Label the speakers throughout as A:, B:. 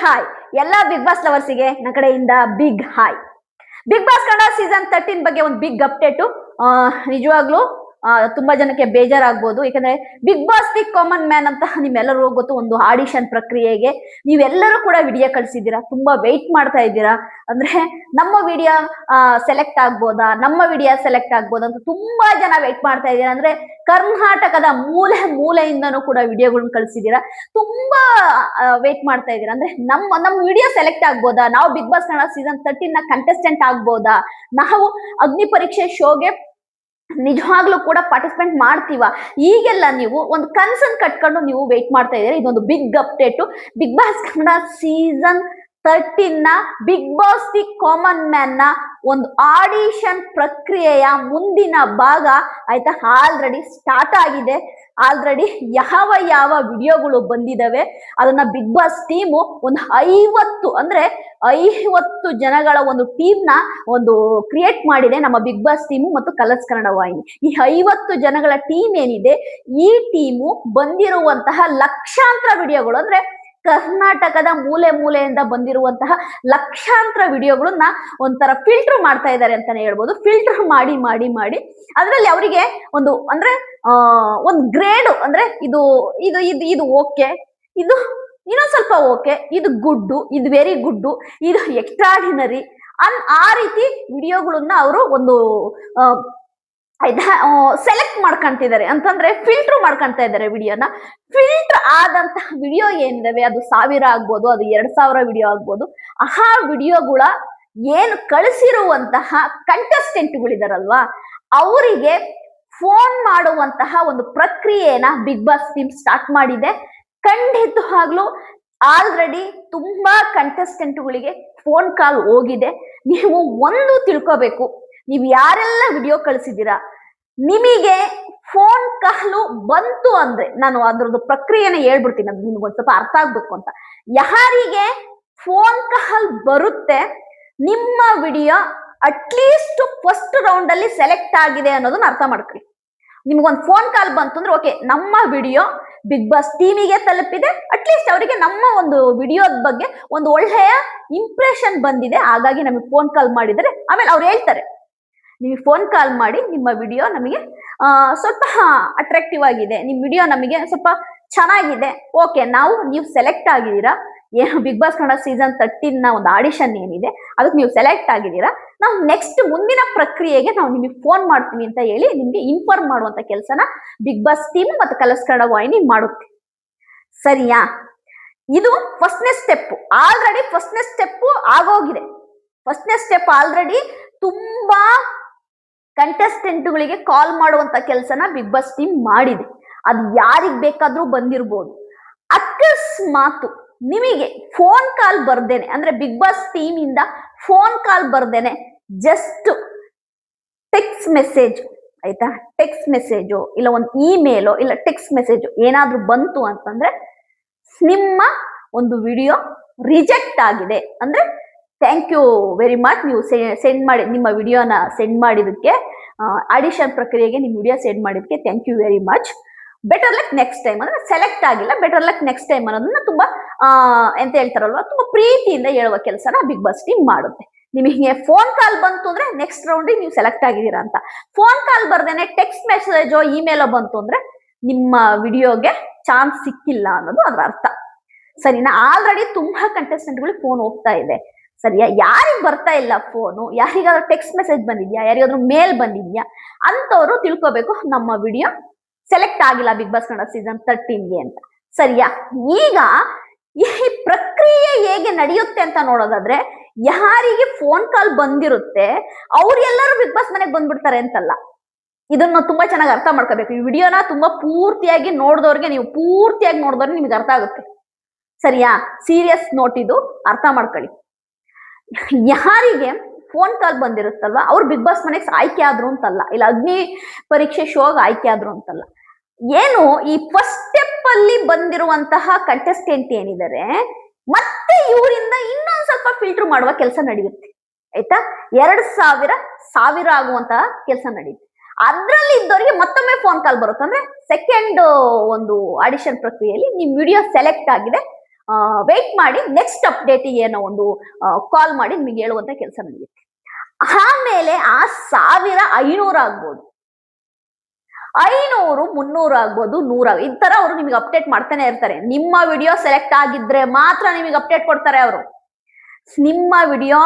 A: Hi ಎಲ್ಲಾ big boss ಲವರ್ಸಿಗೆ ನನ್ನ ಕಡೆಯಿಂದ big hi. Big boss Kannada season 13 ಬಗ್ಗೆ ಒಂದು ಬಿಗ್ ಅಪ್ಡೇಟ್. ನಿಜವಾಗ್ಲೂ ತುಂಬಾ ಜನಕ್ಕೆ ಬೇಜಾರಾಗ್ಬೋದು. ಯಾಕಂದ್ರೆ big boss the common man ಅಂತ ನಿಮ್ಮೆಲ್ಲರೂ ಗೊತ್ತು. ಒಂದು ಆಡಿಷನ್ ಪ್ರಕ್ರಿಯೆಗೆ ನೀವೆಲ್ಲರೂ ಕೂಡ ವಿಡಿಯೋ ಕಳಿಸಿದ್ದೀರಾ, ತುಂಬಾ ವೆಯ್ಟ್ ಮಾಡ್ತಾ ಇದ್ದೀರಾ. ಅಂದ್ರೆ ನಮ್ಮ ವಿಡಿಯೋ ಸೆಲೆಕ್ಟ್ ಆಗ್ಬೋದಾ, ನಮ್ಮ ವಿಡಿಯೋ ಸೆಲೆಕ್ಟ್ ಆಗ್ಬೋದಾ ಅಂತ ತುಂಬಾ ಜನ ವೆಯ್ಟ್ ಮಾಡ್ತಾ ಇದ್ದೀರಾ. ಅಂದ್ರೆ ಕರ್ನಾಟಕದ ಮೂಲೆ ಮೂಲೆಯಿಂದನೂ ಕೂಡ ವಿಡಿಯೋಗಳನ್ನ ಕಳಿಸಿದ್ದೀರಾ, ತುಂಬಾ ವೇಟ್ ಮಾಡ್ತಾ ಇದ್ದೀರಾ. ಅಂದ್ರೆ ನಮ್ಮ ವಿಡಿಯೋ ಸೆಲೆಕ್ಟ್ ಆಗ್ಬೋದಾ, ನಾವು ಬಿಗ್ ಬಾಸ್ ಕನ್ನಡ ಸೀಸನ್ 13 ನ ಕಂಟೆಸ್ಟೆಂಟ್ ಆಗ್ಬೋದಾ, ನಾವು ಅಗ್ನಿ ಪರೀಕ್ಷೆ ಶೋಗೆ ನಿಜವಾಗ್ಲೂ ಕೂಡ ಪಾರ್ಟಿಸಿಪೇಟ್ ಮಾಡ್ತೀವ, ಈಗೆಲ್ಲ ನೀವು ಒಂದು ಕನ್ಸನ್ ಕಟ್ಕೊಂಡು ನೀವು ವೇಟ್ ಮಾಡ್ತಾ ಇದ್ದೀರಾ. ಇದೊಂದು big update. Big boss Kannada season 13 ನ big boss the common man ನ ಒಂದು ಆಡಿಷನ್ ಪ್ರಕ್ರಿಯೆಯ ಮುಂದಿನ ಭಾಗ ಆಯ್ತಾ ಆಲ್ರೆಡಿ ಸ್ಟಾರ್ಟ್ ಆಗಿದೆ. ಆಲ್ರೆಡಿ ಯಾವ ಯಾವ ವಿಡಿಯೋಗಳು ಬಂದಿದಾವೆ ಅದನ್ನ ಬಿಗ್ ಬಾಸ್ ಟೀಮು ಒಂದು 50 ಜನಗಳ ಒಂದು ಟೀಮ್ ನ ಒಂದು ಕ್ರಿಯೇಟ್ ಮಾಡಿದೆ ನಮ್ಮ ಬಿಗ್ ಬಾಸ್ ಟೀಮು ಮತ್ತು ಕಲರ್ಸ್ ಕನ್ನಡ ವಾಹಿನಿ. ಈ 50 ಜನಗಳ ಟೀಮ್ ಏನಿದೆ, ಈ ಟೀಮು ಬಂದಿರುವಂತಹ ಲಕ್ಷಾಂತರ ವಿಡಿಯೋಗಳು, ಅಂದ್ರೆ ಕರ್ನಾಟಕದ ಮೂಲೆ ಮೂಲೆಯಿಂದ ಬಂದಿರುವಂತಹ ಲಕ್ಷಾಂತರ ವಿಡಿಯೋಗಳನ್ನ ಒಂಥರ ಫಿಲ್ಟರ್ ಮಾಡ್ತಾ ಇದ್ದಾರೆ ಅಂತಾನೆ ಹೇಳ್ಬೋದು. ಫಿಲ್ಟರ್ ಮಾಡಿ ಮಾಡಿ ಮಾಡಿ ಅದರಲ್ಲಿ ಅವರಿಗೆ ಒಂದು ಅಂದ್ರೆ ಒಂದು ಗ್ರೇಡ್, ಅಂದ್ರೆ ಇದು ಇದು ಇದು ಇದು ಓಕೆ, ಇದು ಇನ್ನೊಂದ್ ಸ್ವಲ್ಪ ಓಕೆ, ಇದು ಗುಡ್ಡು, ಇದು ವೆರಿ ಗುಡ್ಡು, ಇದು ಎಕ್ಸ್ಟ್ರಾಡಿನರಿ ಆ ರೀತಿ ವಿಡಿಯೋಗಳನ್ನ ಅವರು ಒಂದು ಸೆಲೆಕ್ಟ್ ಮಾಡ್ಕೊಂತಿದ್ದಾರೆ. ಅಂತಂದ್ರೆ ಫಿಲ್ಟರ್ ಮಾಡ್ಕೊಂತ ಇದ್ದಾರೆ ವಿಡಿಯೋನ. ಫಿಲ್ಟರ್ ಆದಂತಹ ವಿಡಿಯೋ ಏನಿದಾವೆ ಅದು 1000 ಆಗ್ಬೋದು, ಅದು 2000 ವಿಡಿಯೋ ಆಗ್ಬೋದು. ಆ ವಿಡಿಯೋಗಳ ಏನು ಕಳಿಸಿರುವಂತಹ ಕಂಟೆಸ್ಟೆಂಟ್ಗಳಿದಾರಲ್ವಾ ಅವರಿಗೆ ಫೋನ್ ಮಾಡುವಂತಹ ಒಂದು ಪ್ರಕ್ರಿಯೆನ ಬಿಗ್ ಬಾಸ್ ಟೀಮ್ ಸ್ಟಾರ್ಟ್ ಮಾಡಿದೆ. ಖಂಡಿತವಾಗ್ಲೂ ಆಲ್ರೆಡಿ ತುಂಬಾ ಕಂಟೆಸ್ಟೆಂಟ್ಗಳಿಗೆ ಫೋನ್ ಕಾಲ್ ಹೋಗಿದೆ. ನೀವು ಒಂದು ತಿಳ್ಕೋಬೇಕು, ನೀವು ಯಾರೆಲ್ಲ ವಿಡಿಯೋ ಕಳಿಸಿದ್ದೀರಾ, ನಿಮಗೆ ಫೋನ್ ಕಾಲು ಬಂತು ಅಂದ್ರೆ ನಾನು ಅದ್ರದ್ದು ಪ್ರಕ್ರಿಯೆನ ಹೇಳ್ಬಿಡ್ತೀನಿ, ಅದು ನಿಮ್ಗೊಂದ್ ಸ್ವಲ್ಪ ಅರ್ಥ ಆಗ್ಬೇಕು ಅಂತ. ಯಾರಿಗೆ ಫೋನ್ ಕಾಲ್ ಬರುತ್ತೆ ನಿಮ್ಮ ವಿಡಿಯೋ ಅಟ್ಲೀಸ್ಟ್ ಫಸ್ಟ್ ರೌಂಡ್ ಅಲ್ಲಿ ಸೆಲೆಕ್ಟ್ ಆಗಿದೆ ಅನ್ನೋದನ್ನ ಅರ್ಥ ಮಾಡ್ಕೊಳ್ಳಿ. ನಿಮ್ಗೊಂದು ಫೋನ್ ಕಾಲ್ ಬಂತು ಅಂದ್ರೆ ಓಕೆ, ನಮ್ಮ ವಿಡಿಯೋ ಬಿಗ್ ಬಾಸ್ ಟೀಮಿಗೆ ತಲುಪಿದೆ, ಅಟ್ಲೀಸ್ಟ್ ಅವರಿಗೆ ನಮ್ಮ ಒಂದು ವಿಡಿಯೋದ ಬಗ್ಗೆ ಒಂದು ಒಳ್ಳೆಯ ಇಂಪ್ರೆಷನ್ ಬಂದಿದೆ, ಹಾಗಾಗಿ ನಮಗೆ ಫೋನ್ ಕಾಲ್ ಮಾಡಿದರೆ ಆಮೇಲೆ ಅವ್ರು ಹೇಳ್ತಾರೆ ನಿಮಗೆ ಫೋನ್ ಕಾಲ್ ಮಾಡಿ ನಿಮ್ಮ ವಿಡಿಯೋ ನಮಗೆ ಸ್ವಲ್ಪ ಅಟ್ರಾಕ್ಟಿವ್ ಆಗಿದೆ, ನಿಮ್ಮ ವಿಡಿಯೋ ನಮಗೆ ಸ್ವಲ್ಪ ಚೆನ್ನಾಗಿದೆ, ಓಕೆ ನೀವು ಸೆಲೆಕ್ಟ್ ಆಗಿದ್ದೀರಾ, ಏನು ಬಿಗ್ ಬಾಸ್ ಕನ್ನಡ ಸೀಸನ್ 13 ನ ಒಂದು ಆಡಿಷನ್ ಏನಿದೆ ಅದಕ್ಕೆ ನೀವು ಸೆಲೆಕ್ಟ್ ಆಗಿದ್ದೀರಾ, ನಾವು ನೆಕ್ಸ್ಟ್ ಮುಂದಿನ ಪ್ರಕ್ರಿಯೆಗೆ ನಾವು ನಿಮಗೆ ಫೋನ್ ಮಾಡ್ತೀವಿ ಅಂತ ಹೇಳಿ ನಿಮ್ಗೆ ಇನ್ಫಾರ್ಮ್ ಮಾಡುವಂತ ಕೆಲಸನ ಬಿಗ್ ಬಾಸ್ ಟೀಮ್ ಮತ್ತು ಕಲರ್ಸ್ ಕನ್ನಡ ವಾಹಿನಿ ಮಾಡುತ್ತೆ. ಸರಿಯಾ? ಇದು ಫಸ್ಟ್ನೇ ಸ್ಟೆಪ್. ಆಲ್ರೆಡಿ ಫಸ್ಟ್ನೇ ಸ್ಟೆಪ್ ಆಗೋಗಿದೆ. ಫಸ್ಟ್ನೇ ಸ್ಟೆಪ್ ಆಲ್ರೆಡಿ ತುಂಬಾ ಕಂಟೆಸ್ಟೆಂಟ್ಗಳಿಗೆ ಕಾಲ್ ಮಾಡುವಂತ ಕೆಲಸನ ಬಿಗ್ ಬಾಸ್ ಟೀಮ್ ಮಾಡಿದೆ. ಅದು ಯಾರಿಗ್ ಬೇಕಾದ್ರೂ ಬಂದಿರ್ಬೋದು. ಅಕಸ್ಮಾತ್ ನಿಮಗೆ ಫೋನ್ ಕಾಲ್ ಬರ್ದೇನೆ, ಅಂದ್ರೆ ಬಿಗ್ ಬಾಸ್ ಟೀಮ್ ಇಂದ ಫೋನ್ ಕಾಲ್ ಬರ್ದೇನೆ ಜಸ್ಟ್ ಟೆಕ್ಸ್ಟ್ ಮೆಸೇಜ್, ಆಯ್ತಾ, ಟೆಕ್ಸ್ಟ್ ಮೆಸೇಜು ಇಲ್ಲ ಒಂದು ಇಮೇಲೋ ಇಲ್ಲ ಟೆಕ್ಸ್ಟ್ ಮೆಸೇಜು ಏನಾದ್ರೂ ಬಂತು ಅಂತಂದ್ರೆ ನಿಮ್ಮ ಒಂದು ವಿಡಿಯೋ ರಿಜೆಕ್ಟ್ ಆಗಿದೆ, ಅಂದ್ರೆ ಥ್ಯಾಂಕ್ ಯು ವೆರಿ ಮಚ್, ನೀವು ಸೆಂಡ್ ಮಾಡಿ ನಿಮ್ಮ ವಿಡಿಯೋನ ಸೆಂಡ್ ಮಾಡಿದಕ್ಕೆ, ಆಡಿಷನ್ ಪ್ರಕ್ರಿಯೆಗೆ ನಿಮ್ಮ ವಿಡಿಯೋ ಸೆಂಡ್ ಮಾಡಿದಕ್ಕೆ thank you very much, better luck next time, ಅಂದ್ರೆ ಸೆಲೆಕ್ಟ್ ಆಗಿಲ್ಲ ಬೆಟರ್ ಲಕ್ ನೆಕ್ಸ್ಟ್ ಟೈಮ್ ಅನ್ನೋದನ್ನ ತುಂಬಾ ಎಂತ ಹೇಳ್ತಾರಲ್ವಾ, ತುಂಬಾ ಪ್ರೀತಿಯಿಂದ ಹೇಳುವ ಕೆಲಸನ ಬಿಗ್ ಬಾಸ್ ಟೀಮ್ ಮಾಡುತ್ತೆ. ನಿಮಗೆ ಫೋನ್ ಕಾಲ್ ಬಂತು ಅಂದ್ರೆ ನೆಕ್ಸ್ಟ್ ರೌಂಡಿಗೆ ನೀವು ಸೆಲೆಕ್ಟ್ ಆಗಿದ್ದೀರಾ ಅಂತ. ಫೋನ್ ಕಾಲ್ ಬರ್ದೇನೆ ಟೆಕ್ಸ್ಟ್ ಮೆಸೇಜೋ ಇಮೇಲೋ ಬಂತು ಅಂದ್ರೆ ನಿಮ್ಮ ವಿಡಿಯೋಗೆ ಚಾನ್ಸ್ ಸಿಕ್ಕಿಲ್ಲ ಅನ್ನೋದು ಅದರ ಅರ್ಥ. ಸರಿನಾ? ಆಲ್ರೆಡಿ ತುಂಬಾ ಕಂಟೆಸ್ಟೆಂಟ್ಗಳಿಗೆ ಫೋನ್ ಹೋಗ್ತಾ ಇದೆ. ಸರಿಯಾ? ಯಾರಿಗ್ ಬರ್ತಾ ಇಲ್ಲ ಫೋನು, ಯಾರಿಗಾದ್ರೂ ಟೆಕ್ಸ್ಟ್ ಮೆಸೇಜ್ ಬಂದಿದ್ಯಾ, ಯಾರಿಗಾದ್ರೂ ಮೇಲ್ ಬಂದಿದ್ಯಾ ಅಂತವ್ರು ತಿಳ್ಕೊಬೇಕು ನಮ್ಮ ವಿಡಿಯೋ ಸೆಲೆಕ್ಟ್ ಆಗಿಲ್ಲ ಬಿಗ್ ಬಾಸ್ ಕನ್ನಡ ಸೀಸನ್ 13ಗೆ ಅಂತ. ಸರಿಯಾ? ಈಗ ಈ ಪ್ರಕ್ರಿಯೆ ಹೇಗೆ ನಡೆಯುತ್ತೆ ಅಂತ ನೋಡೋದಾದ್ರೆ, ಯಾರಿಗೆ ಫೋನ್ ಕಾಲ್ ಬಂದಿರುತ್ತೆ ಅವ್ರೆಲ್ಲರೂ ಬಿಗ್ ಬಾಸ್ ಮನೆಗೆ ಬಂದ್ಬಿಡ್ತಾರೆ ಅಂತಲ್ಲ. ಇದನ್ನ ತುಂಬಾ ಚೆನ್ನಾಗಿ ಅರ್ಥ ಮಾಡ್ಕೋಬೇಕು. ಈ ವಿಡಿಯೋನ ತುಂಬಾ ಪೂರ್ತಿಯಾಗಿ ನೋಡಿದವ್ರಿಗೆ, ನೀವು ಪೂರ್ತಿಯಾಗಿ ನೋಡಿದವ್ರಿಗೆ ನಿಮ್ಗೆ ಅರ್ಥ ಆಗುತ್ತೆ. ಸರಿಯಾ? ಸೀರಿಯಸ್ ನೋಟ್ ಇದು, ಅರ್ಥ ಮಾಡ್ಕೊಳ್ಳಿ. ಯಾರಿಗೆ ಫೋನ್ ಕಾಲ್ ಬಂದಿರುತ್ತಲ್ವಾ ಅವ್ರು ಬಿಗ್ ಬಾಸ್ ಮನೆಗೆ ಆಯ್ಕೆ ಆದ್ರು ಅಂತಲ್ಲ, ಇಲ್ಲ ಅಗ್ನಿ ಪರೀಕ್ಷೆ ಶೋಗ್ ಆಯ್ಕೆ ಆದ್ರು ಅಂತಲ್ಲ. ಏನು ಈ ಫಸ್ಟ್ ಸ್ಟೆಪ್ ಅಲ್ಲಿ ಬಂದಿರುವಂತಹ ಕಂಟೆಸ್ಟೆಂಟ್ ಏನಿದ್ದಾರೆ ಮತ್ತೆ ಇವರಿಂದ ಇನ್ನೊಂದ್ ಸ್ವಲ್ಪ ಫಿಲ್ಟರ್ ಮಾಡುವ ಕೆಲಸ ನಡೆಯುತ್ತೆ. ಆಯ್ತಾ? 2000 ಆಗುವಂತಹ ಕೆಲಸ ನಡೆಯುತ್ತೆ. ಅದ್ರಲ್ಲಿ ಇದ್ದವರಿಗೆ ಮತ್ತೊಮ್ಮೆ ಫೋನ್ ಕಾಲ್ ಬರುತ್ತೆ. ಅಂದ್ರೆ ಸೆಕೆಂಡ್ ಒಂದು ಆಡಿಷನ್ ಪ್ರಕ್ರಿಯೆಯಲ್ಲಿ ನಿಮ್ ವಿಡಿಯೋ ಸೆಲೆಕ್ಟ್ ಆಗಿದೆ, ವೇಟ್ ಮಾಡಿ, ನೆಕ್ಸ್ಟ್ ಅಪ್ಡೇಟ್ ಏನೋ ಒಂದು ಕಾಲ್ ಮಾಡಿ ನಿಮಗೆ ಹೇಳುವಂತ ಕೆಲಸ ನಡೆಯುತ್ತೆ. ಆಮೇಲೆ ಆ 1500 ಆಗ್ಬೋದು, 500, 300 ಆಗ್ಬೋದು, 100 ಈ ತರ ಅವರು ನಿಮಗೆ ಅಪ್ಡೇಟ್ ಮಾಡ್ತಾನೆ ಇರ್ತಾರೆ. ನಿಮ್ಮ ವಿಡಿಯೋ ಸೆಲೆಕ್ಟ್ ಆಗಿದ್ರೆ ಮಾತ್ರ ನಿಮಗೆ ಅಪ್ಡೇಟ್ ಕೊಡ್ತಾರೆ ಅವರು. ನಿಮ್ಮ ವಿಡಿಯೋ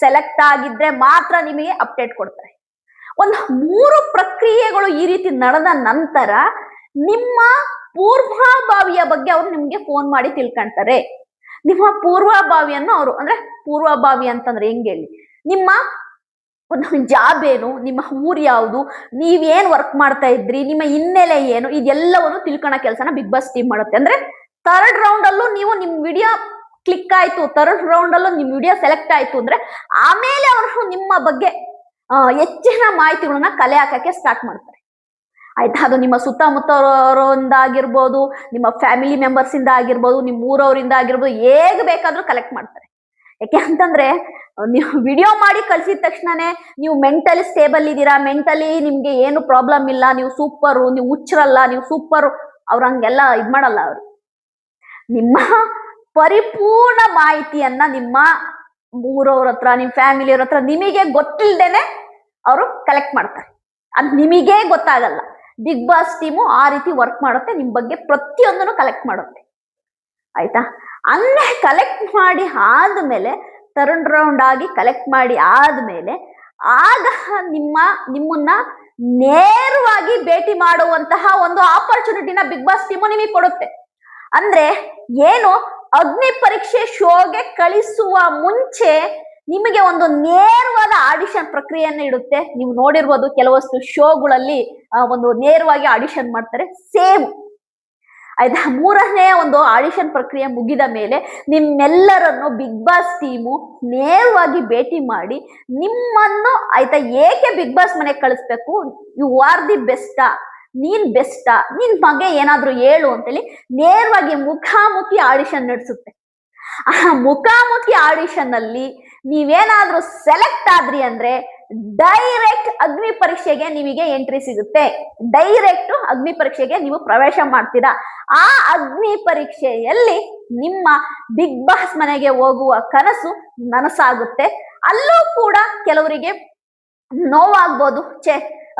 A: ಸೆಲೆಕ್ಟ್ ಆಗಿದ್ರೆ ಮಾತ್ರ ನಿಮಗೆ ಅಪ್ಡೇಟ್ ಕೊಡ್ತಾರೆ. ಒಂದು 3 ಪ್ರಕ್ರಿಯೆಗಳು ಈ ರೀತಿ ನಡೆದ ನಂತರ ನಿಮ್ಮ ಪೂರ್ವಭಾವಿಯ ಬಗ್ಗೆ ಅವರು ನಿಮ್ಗೆ ಫೋನ್ ಮಾಡಿ ತಿಳ್ಕೊಂತಾರೆ. ನಿಮ್ಮ ಪೂರ್ವಭಾವಿಯನ್ನು ಅವರು, ಅಂದ್ರೆ ಪೂರ್ವಭಾವಿ ಅಂತಂದ್ರೆ ಹೆಂಗ್ ಹೇಳಿ, ನಿಮ್ಮ ಒಂದು ಜಾಬ್ ಏನು, ನಿಮ್ಮ ಊರ್ ಯಾವುದು, ನೀವೇನ್ ವರ್ಕ್ ಮಾಡ್ತಾ ಇದ್ರಿ, ನಿಮ್ಮ ಹಿನ್ನೆಲೆ ಏನು, ಇದೆಲ್ಲವನ್ನು ತಿಳ್ಕೊಳೋ ಕೆಲಸನ ಬಿಗ್ ಬಾಸ್ ಟೀಮ್ ಮಾಡುತ್ತೆ. ಅಂದ್ರೆ ಥರ್ಡ್ ರೌಂಡ್ ಅಲ್ಲೂ ನೀವು ನಿಮ್ ವಿಡಿಯೋ ಕ್ಲಿಕ್ ಆಯ್ತು, ಥರ್ಡ್ ರೌಂಡ್ ಅಲ್ಲೂ ನಿಮ್ ವಿಡಿಯೋ ಸೆಲೆಕ್ಟ್ ಆಯ್ತು ಅಂದ್ರೆ ಆಮೇಲೆ ಅವರು ನಿಮ್ಮ ಬಗ್ಗೆ ಹೆಚ್ಚಿನ ಮಾಹಿತಿಗಳನ್ನ ಕಲೆ ಹಾಕಕ್ಕೆ ಸ್ಟಾರ್ಟ್ ಮಾಡ್ತಾರೆ. ಆಯ್ತಾ, ಅದು ನಿಮ್ಮ ಸುತ್ತಮುತ್ತವರಿಂದ ಆಗಿರ್ಬೋದು, ನಿಮ್ಮ ಫ್ಯಾಮಿಲಿ ಮೆಂಬರ್ಸ್ ಇಂದ ಆಗಿರ್ಬೋದು, ನಿಮ್ಮ ಊರವರಿಂದ ಆಗಿರ್ಬೋದು, ಹೇಗ್ ಬೇಕಾದ್ರೂ ಕಲೆಕ್ಟ್ ಮಾಡ್ತಾರೆ. ಯಾಕೆ ಅಂತಂದ್ರೆ ನೀವು ವಿಡಿಯೋ ಮಾಡಿ ಕಳ್ಸಿದ ತಕ್ಷಣನೇ ನೀವು ಮೆಂಟಲಿ ಸ್ಟೇಬಲ್ ಇದ್ದೀರಾ, ಮೆಂಟಲಿ ನಿಮ್ಗೆ ಏನು ಪ್ರಾಬ್ಲಮ್ ಇಲ್ಲ, ನೀವು ಸೂಪರು, ನೀವು ಹುಚ್ಚರಲ್ಲ, ನೀವು ಸೂಪರು, ಅವ್ರು ಹಂಗೆಲ್ಲ ಇದ್ ಮಾಡಲ್ಲ. ಅವರು ನಿಮ್ಮ ಪರಿಪೂರ್ಣ ಮಾಹಿತಿಯನ್ನ ನಿಮ್ಮ ಊರವ್ರ ಹತ್ರ, ನಿಮ್ ಫ್ಯಾಮಿಲಿಯವ್ರ ಹತ್ರ ನಿಮಗೆ ಗೊತ್ತಿಲ್ದೇನೆ ಅವರು ಕಲೆಕ್ಟ್ ಮಾಡ್ತಾರೆ. ಅದ್ ನಿಮಗೇ ಗೊತ್ತಾಗಲ್ಲ. ಬಿಗ್ ಬಾಸ್ ಟೀಮು ಆ ರೀತಿ ವರ್ಕ್ ಮಾಡುತ್ತೆ, ನಿಮ್ ಬಗ್ಗೆ ಪ್ರತಿಯೊಂದನ್ನು ಕಲೆಕ್ಟ್ ಮಾಡುತ್ತೆ. ಆಯ್ತಾ, ಹಂಗೆ ಕಲೆಕ್ಟ್ ಮಾಡಿ ಆದ್ಮೇಲೆ ಥರ್ಡ್ ರೌಂಡ್ ಆಗಿ ಕಲೆಕ್ಟ್ ಮಾಡಿ ಆದ್ಮೇಲೆ ಆಗ ನಿಮ್ಮನ್ನ ನೇರವಾಗಿ ಭೇಟಿ ಮಾಡುವಂತಹ ಒಂದು ಆಪರ್ಚುನಿಟಿನ ಬಿಗ್ ಬಾಸ್ ಟೀಮು ನಿಮಗೆ ಕೊಡುತ್ತೆ. ಅಂದ್ರೆ ಏನು, ಅಗ್ನಿ ಪರೀಕ್ಷೆ ಶೋಗೆ ಕಳಿಸುವ ಮುಂಚೆ ನಿಮಗೆ ಒಂದು ನೇರವಾದ ಆಡಿಷನ್ ಪ್ರಕ್ರಿಯೆಯನ್ನು ಇಡುತ್ತೆ. ನೀವು ನೋಡಿರ್ಬೋದು ಕೆಲವಷ್ಟು ಶೋಗಳಲ್ಲಿ ಒಂದು ನೇರವಾಗಿ ಆಡಿಷನ್ ಮಾಡ್ತಾರೆ. ಸೇಮ್ ಆಯ್ತಾ, 3ನೇ ಒಂದು ಆಡಿಷನ್ ಪ್ರಕ್ರಿಯೆ ಮುಗಿದ ಮೇಲೆ ನಿಮ್ಮೆಲ್ಲರನ್ನು ಬಿಗ್ ಬಾಸ್ ಟೀಮು ನೇರವಾಗಿ ಭೇಟಿ ಮಾಡಿ ನಿಮ್ಮನ್ನು ಆಯ್ತಾ ಏಕೆ ಬಿಗ್ ಬಾಸ್ ಮನೆಗೆ ಕಳಿಸ್ಬೇಕು, ಯು ಆರ್ ದಿ ಬೆಸ್ಟಾ, ನೀನ್ ಬೆಸ್ಟಾ, ನಿನ್ ಬಗ್ಗೆ ಏನಾದ್ರು ಹೇಳು ಅಂತೇಳಿ ನೇರವಾಗಿ ಮುಖಾಮುಖಿ ಆಡಿಷನ್ ನಡೆಸುತ್ತೆ. ಆ ಮುಖಾಮುಖಿ ಆಡಿಷನ್ ಅಲ್ಲಿ ನೀವೇನಾದ್ರೂ ಸೆಲೆಕ್ಟ್ ಆದ್ರಿ ಅಂದ್ರೆ ಡೈರೆಕ್ಟ್ ಅಗ್ನಿ ಪರೀಕ್ಷೆಗೆ ನಿಮಗೆ ಎಂಟ್ರಿ ಸಿಗುತ್ತೆ. ಡೈರೆಕ್ಟ್ ಅಗ್ನಿ ಪರೀಕ್ಷೆಗೆ ನೀವು ಪ್ರವೇಶ ಮಾಡ್ತೀರಾ. ಆ ಅಗ್ನಿ ಪರೀಕ್ಷೆಯಲ್ಲಿ ನಿಮ್ಮ ಬಿಗ್ ಬಾಸ್ ಮನೆಗೆ ಹೋಗುವ ಕನಸು ನನಸಾಗುತ್ತೆ. ಅಲ್ಲೂ ಕೂಡ ಕೆಲವರಿಗೆ ನೋವಾಗ್ಬೋದು,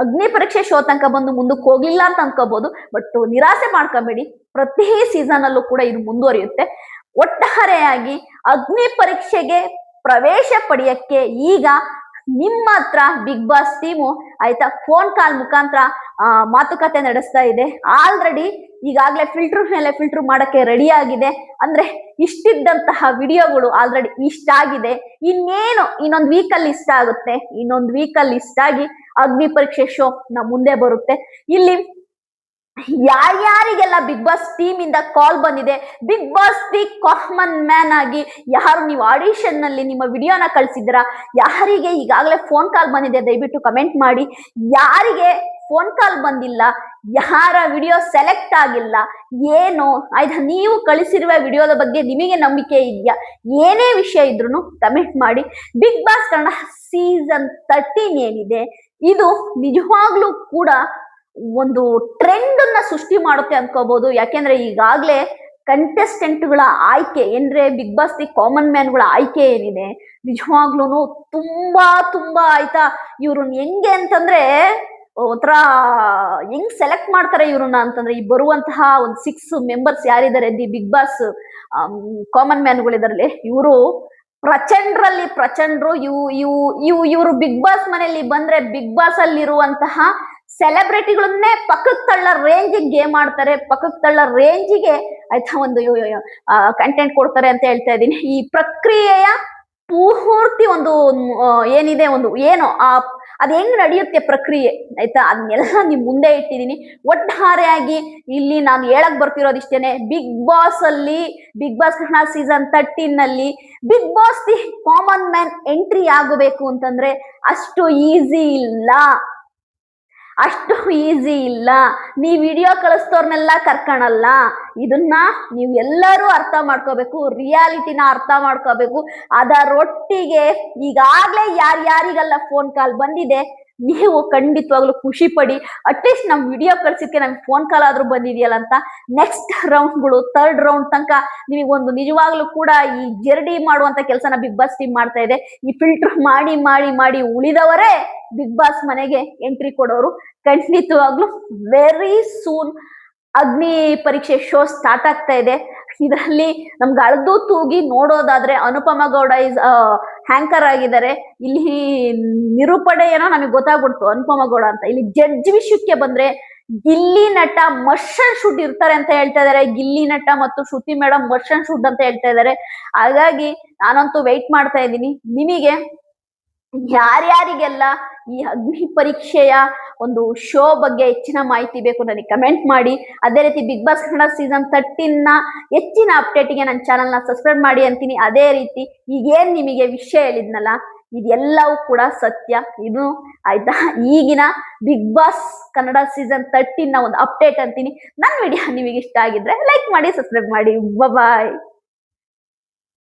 A: ಅಗ್ನಿ ಪರೀಕ್ಷೆ ಶೋ ತನಕ ಬಂದು ಮುಂದಕ್ಕೆ ಹೋಗ್ಲಿಲ್ಲ ಅಂತ ಅನ್ಕೋಬಹುದು. ಬಟ್ ನಿರಾಸೆ ಮಾಡ್ಕೋಬೇಡಿ, ಪ್ರತಿ ಸೀಸನ್ ಅಲ್ಲೂ ಕೂಡ ಇದು ಮುಂದುವರಿಯುತ್ತೆ. ಒಟ್ಟಾರೆಯಾಗಿ ಅಗ್ನಿ ಪರೀಕ್ಷೆಗೆ ಪ್ರವೇಶ ಪಡೆಯಕ್ಕೆ ಈಗ ನಿಮ್ಮ ಹತ್ರ ಬಿಗ್ ಬಾಸ್ ಟೀಮು ಆಯ್ತಾ ಫೋನ್ ಕಾಲ್ ಮುಖಾಂತರ ಮಾತುಕತೆ ನಡೆಸ್ತಾ ಇದೆ. ಆಲ್ರೆಡಿ ಈಗಾಗಲೇ ಫಿಲ್ಟರ್ ಮೇಲೆ ಫಿಲ್ಟರ್ ಮಾಡಕ್ಕೆ ರೆಡಿ ಆಗಿದೆ. ಅಂದ್ರೆ ಇಷ್ಟಿದ್ದಂತಹ ವಿಡಿಯೋಗಳು ಆಲ್ರೆಡಿ ಇಷ್ಟ ಆಗಿದೆ, ಇನ್ನೇನು ಇನ್ನೊಂದು ವೀಕಲ್ಲಿ ಇಷ್ಟ ಆಗುತ್ತೆ. ಇನ್ನೊಂದು ವೀಕಲ್ಲಿ ಇಷ್ಟ ಆಗಿ ಅಗ್ನಿ ಪರೀಕ್ಷೆ ಶೋ ಮುಂದೆ ಬರುತ್ತೆ. ಇಲ್ಲಿ ಯಾರ್ಯಾರಿಗೆಲ್ಲ ಬಿಗ್ ಬಾಸ್ ಟೀಮ್ ಇಂದ ಕಾಲ್ ಬಂದಿದೆ, big boss the common man ಆಗಿ ಯಾರು ನೀವು ಆಡಿಷನ್ ನಲ್ಲಿ ನಿಮ್ಮ ವಿಡಿಯೋನ ಕಳ್ಸಿದ್ದೀರಾ, ಯಾರಿಗೆ ಈಗಾಗಲೇ ಫೋನ್ ಕಾಲ್ ಬಂದಿದೆ ದಯವಿಟ್ಟು ಕಮೆಂಟ್ ಮಾಡಿ. ಯಾರಿಗೆ ಫೋನ್ ಕಾಲ್ ಬಂದಿಲ್ಲ, ಯಾರ ವಿಡಿಯೋ ಸೆಲೆಕ್ಟ್ ಆಗಿಲ್ಲ, ಏನು ಆಯ್ತಾ ನೀವು ಕಳಿಸಿರುವ ವಿಡಿಯೋದ ಬಗ್ಗೆ ನಿಮಗೆ ನಂಬಿಕೆ ಇದೆಯಾ, ಏನೇ ವಿಷಯ ಇದ್ರು ಕಮೆಂಟ್ ಮಾಡಿ. ಬಿಗ್ ಬಾಸ್ ಕನ್ನಡ ಸೀಸನ್ 13 ಏನಿದೆ ಇದು ನಿಜವಾಗ್ಲೂ ಕೂಡ ಒಂದು ಟ್ರೆಂಡ್ ಅನ್ನ ಸೃಷ್ಟಿ ಮಾಡುತ್ತೆ ಅನ್ಕೋಬಹುದು. ಯಾಕೆಂದ್ರೆ ಈಗಾಗ್ಲೇ ಕಂಟೆಸ್ಟೆಂಟ್ಗಳ ಆಯ್ಕೆ ಅಂದ್ರೆ ಬಿಗ್ ಬಾಸ್ ದಿ ಕಾಮನ್ ಮ್ಯಾನ್ಗಳ ಆಯ್ಕೆ ಏನಿದೆ ನಿಜವಾಗ್ಲೂ ತುಂಬಾ ಆಯ್ತಾ, ಇವ್ರನ್ನ ಹೆಂಗೆ ಅಂತಂದ್ರೆ ಒಂಥರ ಹೆಂಗ್ ಸೆಲೆಕ್ಟ್ ಮಾಡ್ತಾರೆ ಇವ್ರನ್ನ ಅಂತಂದ್ರೆ, ಈ ಬರುವಂತಹ ಒಂದು 6 ಮೆಂಬರ್ಸ್ ಯಾರಿದ್ದಾರೆ ದಿ ಬಿಗ್ ಬಾಸ್ ಕಾಮನ್ ಮ್ಯಾನ್ಗಳಿದಾರಲ್ಲಿ, ಇವರು ಪ್ರಚಂಡ್ರು. ಇವರು ಬಿಗ್ ಬಾಸ್ ಮನೆಯಲ್ಲಿ ಬಂದ್ರೆ ಬಿಗ್ ಬಾಸ್ ಅಲ್ಲಿರುವಂತಹ ಸೆಲೆಬ್ರಿಟಿಗಳನ್ನೇ ಪಕ್ಕಕ್ಕೆ ತಳ್ಳ ರೇಂಜಿಗೆ ಗೇಮ್ ಆಡ್ತಾರೆ, ಪಕ್ಕಕ್ಕೆ ತಳ್ಳ ರೇಂಜಿಗೆ ಆಯ್ತಾ ಒಂದು ಕಂಟೆಂಟ್ ಕೊಡ್ತಾರೆ ಅಂತ ಹೇಳ್ತಾ ಇದ್ದೀನಿ. ಈ ಪ್ರಕ್ರಿಯೆಯ ಪೂರ್ತಿ ಒಂದು ಏನಿದೆ ಒಂದು ಏನೋ ಅದ್ ಹೆಂಗ್ ನಡೆಯುತ್ತೆ ಪ್ರಕ್ರಿಯೆ ಆಯ್ತಾ, ಅದನ್ನೆಲ್ಲ ನಿಮ್ ಮುಂದೆ ಇಟ್ಟಿದೀನಿ. ಒಟ್ಟಾರೆಯಾಗಿ ಇಲ್ಲಿ ನಾನು ಹೇಳಕ್ ಬರ್ತಿರೋದು ಇಷ್ಟೇನೆ, ಬಿಗ್ ಬಾಸ್ ಅಲ್ಲಿ ಬಿಗ್ ಬಾಸ್ ಕನ್ನಡ ಸೀಸನ್ 13 ನಲ್ಲಿ big boss the common man entry ಆಗಬೇಕು ಅಂತಂದ್ರೆ ಅಷ್ಟು ಈಸಿ ಇಲ್ಲ. ನೀವ್ ವಿಡಿಯೋ ಕಳಿಸ್ತವ್ರನ್ನೆಲ್ಲ ಕರ್ಕಣಲ್ಲ. ಇದನ್ನ ನೀವು ಎಲ್ಲರೂ ಅರ್ಥ ಮಾಡ್ಕೋಬೇಕು, ರಿಯಾಲಿಟಿನ ಅರ್ಥ ಮಾಡ್ಕೋಬೇಕು. ಅದರೊಟ್ಟಿಗೆ ಈಗಾಗ್ಲೇ ಯಾರ್ಯಾರಿಗೆಲ್ಲ ಫೋನ್ ಕಾಲ್ ಬಂದಿದೆ ನೀವು ಖಂಡಿತವಾಗ್ಲೂ ಖುಷಿ ಪಡಿ. ಅಟ್ಲೀಸ್ಟ್ ನಮ್ ವಿಡಿಯೋ ಕಳ್ಸಿಕ್ಕೆ ನಮ್ಗೆ ಫೋನ್ ಕಾಲ್ ಆದ್ರೂ ಬಂದಿದೆಯಲ್ಲ ಅಂತ. ನೆಕ್ಸ್ಟ್ ರೌಂಡ್ಗಳು, ಥರ್ಡ್ ರೌಂಡ್ ತನಕ ನಿಮಗೊಂದು ನಿಜವಾಗ್ಲೂ ಕೂಡ ಈ ಜರ್ಡಿ ಮಾಡುವಂತ ಕೆಲಸನ ಬಿಗ್ ಬಾಸ್ ಟೀಮ್ ಮಾಡ್ತಾ ಇದೆ. ಈ ಫಿಲ್ಟರ್ ಮಾಡಿ ಮಾಡಿ ಮಾಡಿ ಉಳಿದವರೇ ಬಿಗ್ ಬಾಸ್ ಮನೆಗೆ ಎಂಟ್ರಿ ಕೊಡೋರು. ಖಂಡಿತವಾಗ್ಲೂ ವೆರಿ ಸೂನ್ ಅಗ್ನಿ ಪರೀಕ್ಷೆ ಶೋ ಸ್ಟಾರ್ಟ್ ಆಗ್ತಾ ಇದೆ. ಇದರಲ್ಲಿ ನಮ್ಗೆ ಅಳ್ದು ತೂಗಿ ನೋಡೋದಾದ್ರೆ ಅನುಪಮ ಗೌಡ ಇಸ್ ಹ್ಯಾಂಕರ್ ಆಗಿದ್ದಾರೆ. ಇಲ್ಲಿ ನಿರೂಪಣೆ ಏನೋ ನಮಗೆ ಗೊತ್ತಾಗ್ಬಿಡ್ತು ಅನುಪಮ ಗೌಡ ಅಂತ. ಇಲ್ಲಿ ಜಡ್ಜ್ ವಿಷಯಕ್ಕೆ ಬಂದ್ರೆ ಗಿಲ್ಲಿ ನಟ ಮಸ್ಟ್ ಅಂಡ್ ಶುಡ್ ಇರ್ತಾರೆ ಅಂತ ಹೇಳ್ತಾ ಇದಾರೆ. ಗಿಲ್ಲಿ ನಟ ಮತ್ತು ಶ್ರುತಿ ಮೇಡಮ್ ಮಸ್ಟ್ ಅಂಡ್ ಶುಡ್ ಅಂತ ಹೇಳ್ತಾ ಇದಾರೆ. ಹಾಗಾಗಿ ನಾನಂತೂ ವೆಯ್ಟ್ ಮಾಡ್ತಾ ಇದ್ದೀನಿ. ನಿಮಗೆ ಯಾರ್ಯಾರಿಗೆಲ್ಲ ಈ ಅಗ್ನಿ ಪರೀಕ್ಷೆಯ ಒಂದು ಶೋ ಬಗ್ಗೆ ಹೆಚ್ಚಿನ ಮಾಹಿತಿ ಬೇಕು ನನಗೆ ಕಮೆಂಟ್ ಮಾಡಿ. ಅದೇ ರೀತಿ ಬಿಗ್ ಬಾಸ್ ಕನ್ನಡ ಸೀಸನ್ 13ನ ಹೆಚ್ಚಿನ ಅಪ್ಡೇಟಿಗೆ ನನ್ನ ಚಾನಲ್ನ ಸಬ್ಸ್ಕ್ರೈಬ್ ಮಾಡಿ ಅಂತೀನಿ. ಅದೇ ರೀತಿ ಈಗೇನ್ ನಿಮಗೆ ವಿಷಯ ಹೇಳಿದ್ನಲ್ಲ, ಇದೆಲ್ಲವೂ ಕೂಡ ಸತ್ಯ. ಇದು ಆಯ್ತಾ, ಈಗಿನ ಬಿಗ್ ಬಾಸ್ ಕನ್ನಡ ಸೀಸನ್ 13ನ ಒಂದು ಅಪ್ಡೇಟ್ ಅಂತೀನಿ. ನನ್ನ ವಿಡಿಯೋ ನಿಮಗೆ ಇಷ್ಟ ಆಗಿದ್ರೆ ಲೈಕ್ ಮಾಡಿ, ಸಬ್ಸ್ಕ್ರೈಬ್ ಮಾಡಿ. ಬಾಯ್.